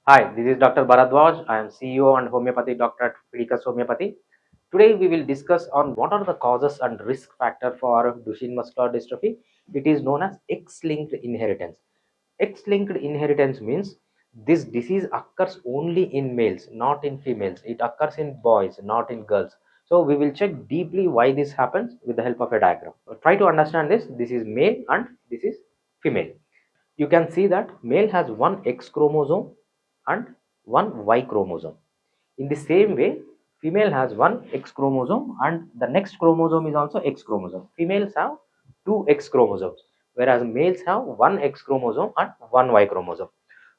Hi, this is Dr. Bharadwaz. I am CEO and homeopathy doctor at Fidicus Homeopathy. Today we will discuss on what are the causes and risk factor for Duchenne muscular dystrophy. It is known as X-linked inheritance. X-linked inheritance means this disease occurs only in males, not in females. It occurs in boys, not in girls. So we will check deeply why this happens with the help of a diagram. Try to understand this. This is male and this is female. You can see that male has one X chromosome and one Y chromosome. In the same way, female has one X chromosome and the next chromosome is also X chromosome. Females have two X chromosomes, whereas males have one X chromosome and one Y chromosome.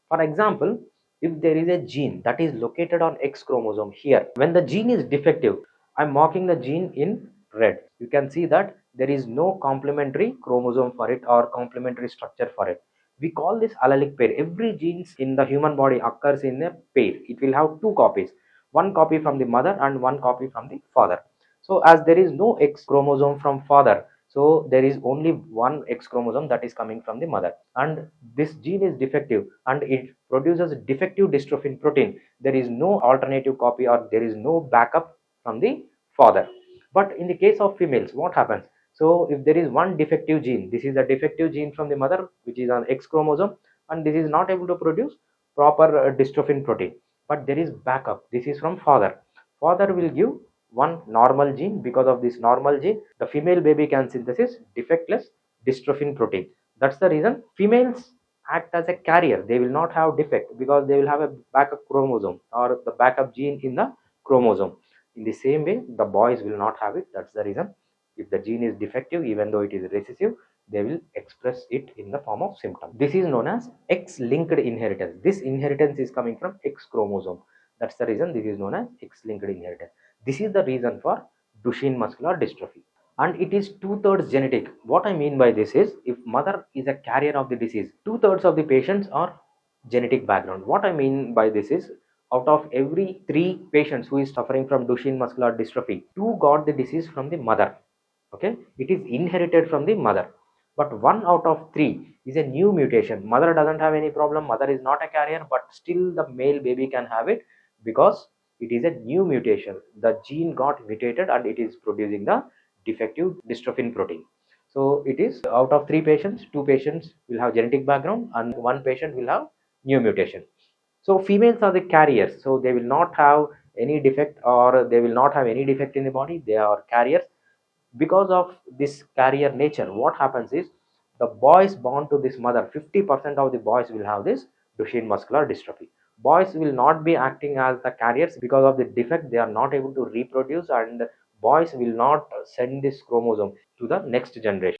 For example, if there is a gene that is located on X chromosome here, when the gene is defective, I'm marking the gene in red. You can see that there is no complementary chromosome for it or complementary structure for it. We call this allelic pair. Every genes in the human body occurs in a pair. It will have two copies, one copy from the mother and one copy from the father. So as there is no X chromosome from father, so there is only one X chromosome that is coming from the mother, and this gene is defective and it produces defective dystrophin protein. There is no alternative copy or there is no backup from the father. But in the case of females, what happens? So if there is one defective gene, this is a defective gene from the mother which is on X chromosome, and this is not able to produce proper dystrophin protein, but there is backup. This is from father. Father will give one normal gene. Because of this normal gene, the female baby can synthesis defectless dystrophin protein. That's the reason females act as a carrier. They will not have defect because they will have a backup chromosome or the backup gene in the chromosome. In the same way, the boys will not have it. That's the reason. If the gene is defective, even though it is recessive, they will express it in the form of symptom. This is known as X-linked inheritance. This inheritance is coming from X chromosome. That's the reason this is known as X-linked inheritance. This is the reason for Duchenne muscular dystrophy. And it is two-thirds genetic. What I mean by this is, if mother is a carrier of the disease, two-thirds of the patients are genetic background. What I mean by this is, out of every 3 patients who is suffering from Duchenne muscular dystrophy, 2 got the disease from the mother. Okay, it is inherited from the mother. But 1 out of 3 is a new mutation. Mother doesn't have any problem. Mother is not a carrier, but still the male baby can have it because it is a new mutation. The gene got mutated and it is producing the defective dystrophin protein. So it is out of 3 patients, 2 patients will have genetic background and 1 patient will have new mutation. So females are the carriers, so they will not have any defect or they will not have any defect in the body. They are carriers. Because of this carrier nature, what happens is, the boys born to this mother, 50% of the boys will have this Duchenne muscular dystrophy. Boys will not be acting as the carriers because of the defect. They are not able to reproduce, and boys will not send this chromosome to the next generation.